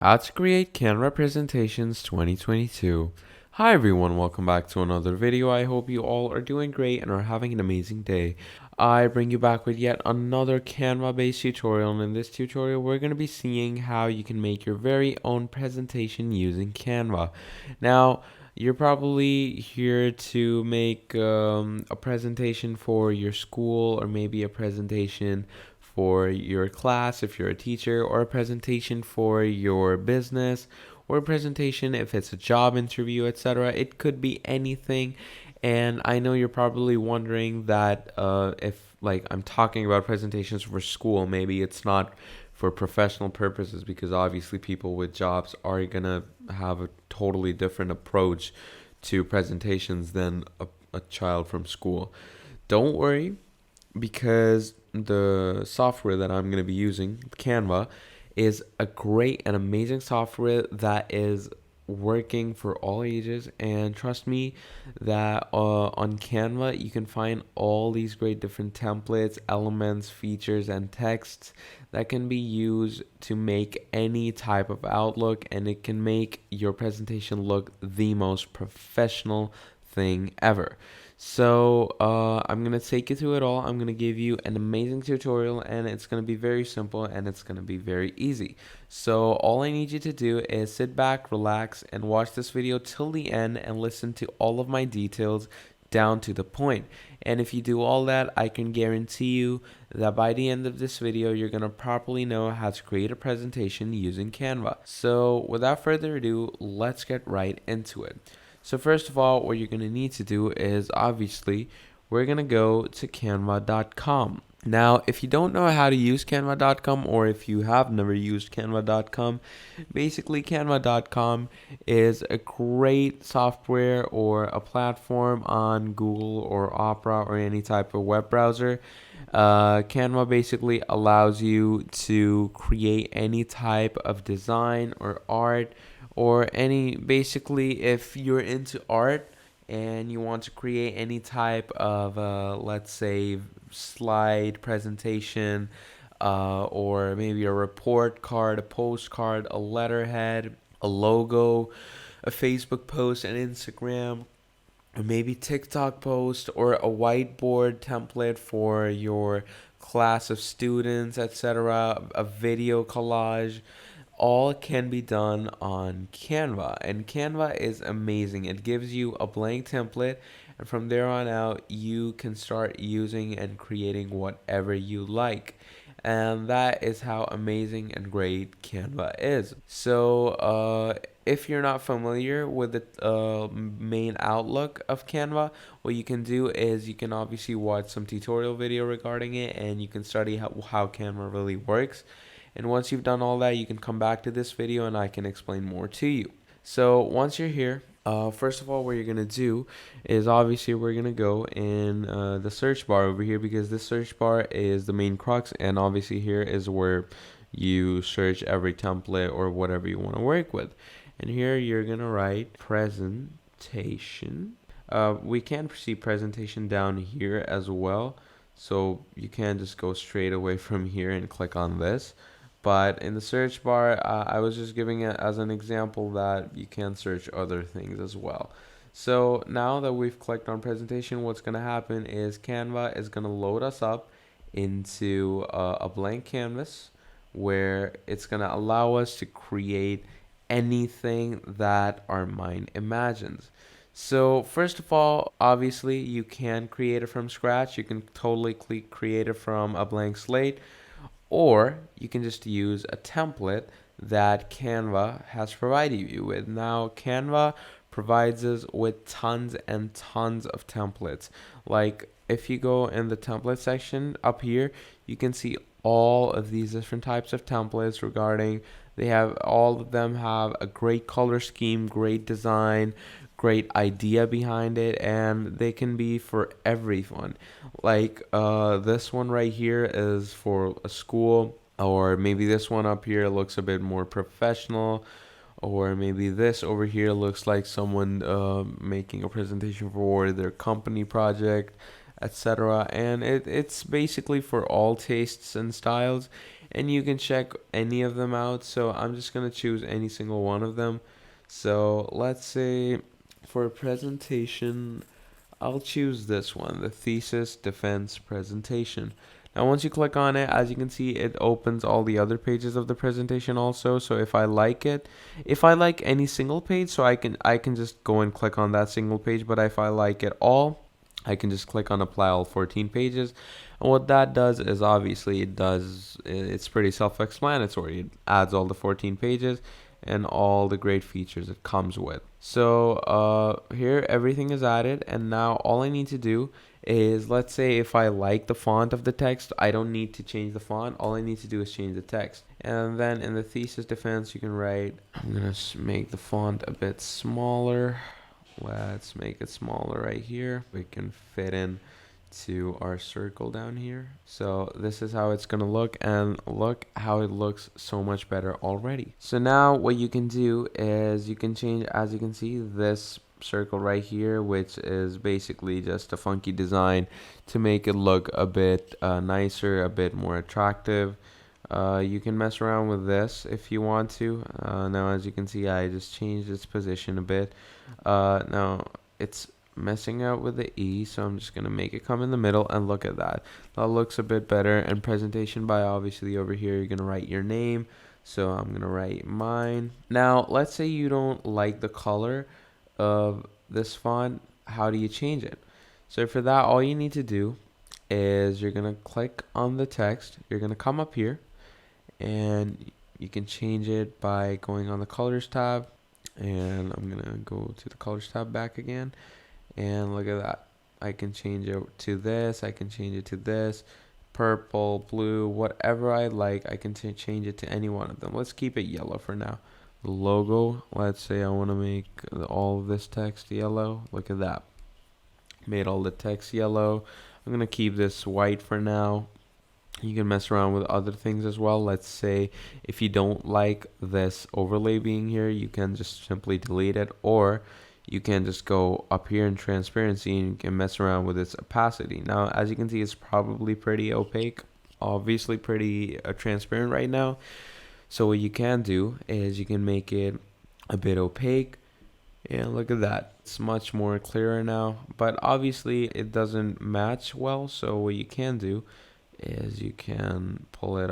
How to create Canva Presentations 2022. Hi everyone, welcome back to another video. I hope you all are doing great and are having an amazing day. I bring you back with yet another Canva based tutorial, and in this tutorial we're going to be seeing how you can make your very own presentation using Canva. Now, you're probably here to make a presentation for your school, or maybe a presentation for your class if you're a teacher, or a presentation for your business, or a presentation if it's a job interview, etc. It could be anything. And I know you're probably wondering that if like I'm talking about presentations for school, maybe it's not for professional purposes, because obviously people with jobs are gonna have a totally different approach to presentations than a child from school. Don't worry, because the software that I'm going to be using, Canva, is a great and amazing software that is working for all ages. And trust me that on Canva you can find all these great different templates, elements, features, and texts that can be used to make any type of outlook, and it can make your presentation look the most professional thing ever. So I'm gonna take you through it all. I'm gonna give you an amazing tutorial, and it's gonna be very simple and it's gonna be very easy. So all I need you to do is sit back, relax, and watch this video till the end and listen to all of my details down to the point. And if you do all that, I can guarantee you that by the end of this video, you're gonna properly know how to create a presentation using Canva. So without further ado, let's get right into it. So first of all, what you're going to need to do is, obviously, we're going to go to canva.com. Now, if you don't know how to use canva.com, or if you have never used canva.com, basically canva.com is a great software or a platform on Google or Opera or any type of web browser. Canva basically allows you to create any type of design or art, or any, basically, if you're into art and you want to create any type of let's say slide presentation, or maybe a report card, a postcard, a letterhead, a logo, a Facebook post, an Instagram, or maybe TikTok post, or a whiteboard template for your class of students, etc., a video collage, all can be done on Canva. And Canva is amazing. It gives you a blank template, and from there on out, you can start using and creating whatever you like. And that is how amazing and great Canva is. So, if you're not familiar with the main outlook of Canva, what you can do is you can obviously watch some tutorial video regarding it, and you can study how Canva really works. And once you've done all that, you can come back to this video and I can explain more to you. So once you're here, first of all, what you're going to do is, obviously, we're going to go in the search bar over here, because this search bar is the main crux. And obviously here is where you search every template or whatever you want to work with. And here you're going to write presentation. We can see presentation down here as well. So you can just go straight away from here and click on this. But in the search bar, I was just giving it as an example that you can search other things as well. So now that we've clicked on presentation, what's going to happen is Canva is going to load us up into a blank canvas, where it's going to allow us to create anything that our mind imagines. So first of all, obviously, you can create it from scratch. You can totally create it from a blank slate, or you can just use a template that Canva has provided you with. Now, Canva provides us with tons and tons of templates. Like, if you go in the template section up here, you can see all of these different types of templates regarding, they have, all of them have a great color scheme, great design, great idea behind it, and they can be for everyone. Like, this one right here is for a school, or maybe this one up here looks a bit more professional, or maybe this over here looks like someone making a presentation for their company project, etc. And it's basically for all tastes and styles. and you can check any of them out. So I'm just gonna choose any single one of them. So let's say for a presentation, I'll choose this one, the thesis defense presentation. Now, once you click on it, as you can see, it opens all the other pages of the presentation also. So if I like it, if I like any single page, so I can just go and click on that single page. But if I like it all, I can just click on apply all 14 pages. And what that does is obviously it's pretty self-explanatory. It adds all the 14 pages and all the great features it comes with. So here everything is added, and now all I need to do is, let's say if I like the font of the text, I don't need to change the font. All I need to do is change the text. And then in the thesis defense, you can write, I'm gonna make the font a bit smaller. Let's make it smaller right here. We can fit in to our circle down here. So this is how it's gonna look, and look how it looks so much better already. So now what you can do is you can change, as you can see, this circle right here, which is basically just a funky design to make it look a bit nicer, a bit more attractive. You can mess around with this if you want to. Now as you can see, I just changed its position a bit. Now it's messing out with the E, so I'm just gonna make it come in the middle, and look at that. That looks a bit better. And presentation by, obviously over here you're gonna write your name, so I'm gonna write mine. Now let's say you don't like the color of this font. How do you change it? So for that, all you need to do is you're gonna click on the text, you're gonna come up here, and you can change it by going on the colors tab, and I'm gonna go to the colors tab back again. And look at that. I can change it to this. I can change it to this. Purple, blue, whatever I like. I can change it to any one of them. Let's keep it yellow for now. The logo. Let's say I want to make all of this text yellow. Look at that. Made all the text yellow. I'm going to keep this white for now. You can mess around with other things as well. Let's say if you don't like this overlay being here, you can just simply delete it, or you can just go up here in transparency and you can mess around with its opacity. Now, as you can see, it's probably pretty opaque, obviously pretty transparent right now. So what you can do is you can make it a bit opaque, and look at that. It's much more clearer now, but obviously it doesn't match well. So what you can do is you can pull it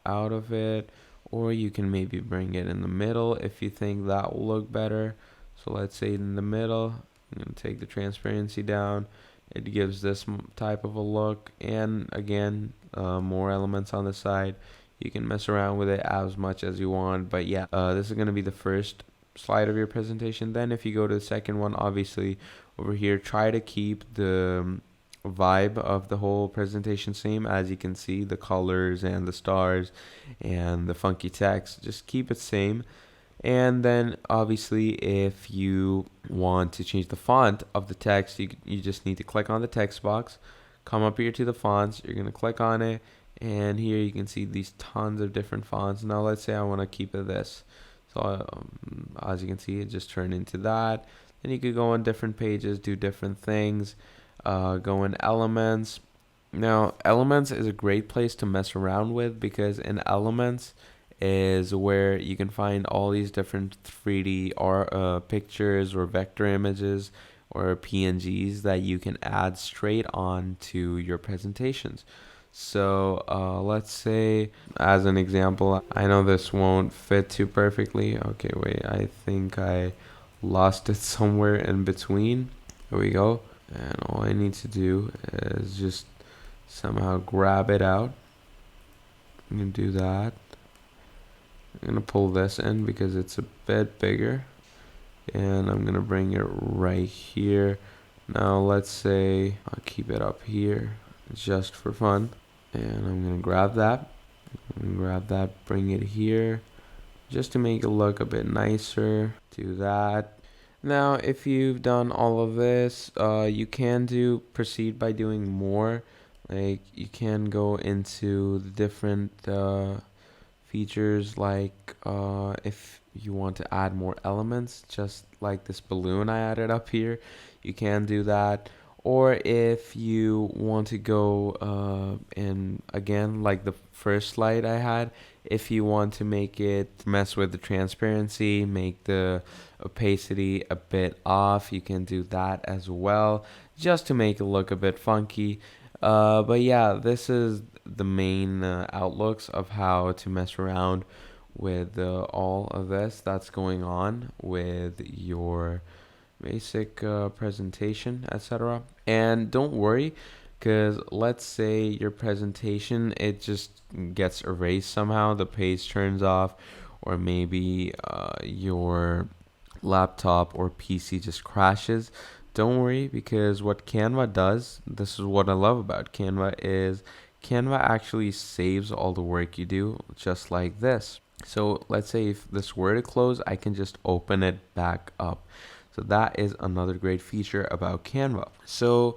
out of it, or you can maybe bring it in the middle if you think that will look better. So let's say in the middle, I'm going to take the transparency down. It gives this type of a look, and again, more elements on the side. You can mess around with it as much as you want, but yeah, this is going to be the first slide of your presentation. Then if you go to the second one, obviously over here, try to keep the vibe of the whole presentation same. As you can see, the colors and the stars and the funky text, just keep it same. And then obviously if you want to change the font of the text, you just need to click on the text box, come up here to the fonts, you're going to click on it, and here you can see these tons of different fonts. Now let's say I want to keep it this. So as you can see, it just turned into that. Then you could go on different pages, do different things, go in elements. Now elements is a great place to mess around with, because in elements is where you can find all these different 3D or pictures or vector images or PNGs that you can add straight on to your presentations. So let's say, as an example, I know this won't fit too perfectly. Okay, wait, I think I lost it somewhere in between. There we go. And all I need to do is just somehow grab it out. I'm going to do that. I'm going to pull this in because it's a bit bigger, and I'm going to bring it right here. Now let's say I'll keep it up here just for fun, and I'm going to grab that, bring it here just to make it look a bit nicer. Do that. Now if you've done all of this, you can proceed by doing more. Like you can go into the different features, like if you want to add more elements, just like this balloon I added up here, you can do that. Or if you want to go in again, like the first slide I had, if you want to make it mess with the transparency, make the opacity a bit off, you can do that as well, just to make it look a bit funky. But yeah, this is the main outlooks of how to mess around with all of this that's going on with your basic presentation, etc. And don't worry, because let's say your presentation, it just gets erased somehow, the page turns off, or maybe your laptop or PC just crashes. Don't worry, because what Canva does, this is what I love about Canva, is Canva actually saves all the work you do just like this. So let's say if this were to close, I can just open it back up. So that is another great feature about Canva. So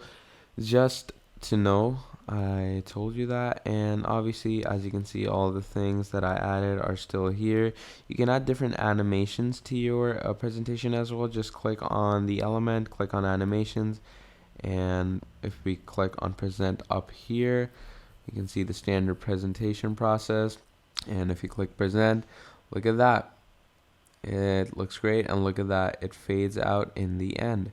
just to know, I told you that, and obviously as you can see, all the things that I added are still here. You can add different animations to your presentation as well. Just click on the element, click on animations, and if we click on present up here, you can see the standard presentation process. And if you click present, look at that, it looks great, and look at that, it fades out in the end.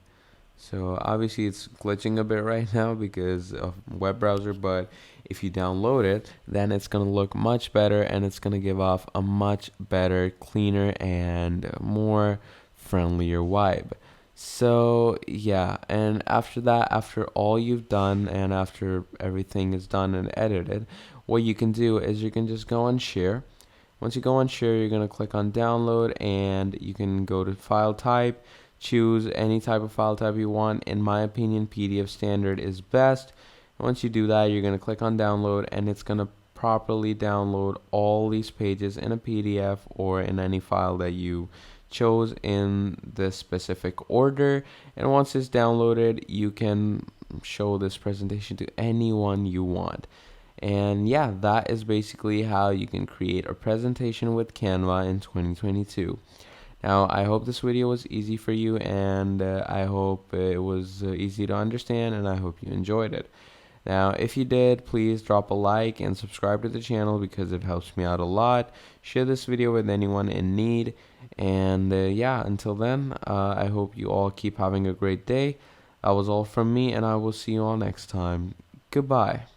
So obviously it's glitching a bit right now because of web browser, but if you download it, then it's going to look much better, and it's going to give off a much better, cleaner, and more friendlier vibe. So yeah, and after that, after all you've done and after everything is done and edited, what you can do is you can just go on share. Once you go on share, you're going to click on download, and you can go to file type, choose any type of file type you want. In my opinion, PDF standard is best. Once you do that, you're going to click on download, and it's going to properly download all these pages in a PDF or in any file that you chose in this specific order. And once it's downloaded, you can show this presentation to anyone you want. And yeah, that is basically how you can create a presentation with Canva in 2022. Now, I hope this video was easy for you, and I hope it was easy to understand, and I hope you enjoyed it. Now, if you did, please drop a like and subscribe to the channel because it helps me out a lot. Share this video with anyone in need. And yeah, until then, I hope you all keep having a great day. That was all from me, and I will see you all next time. Goodbye.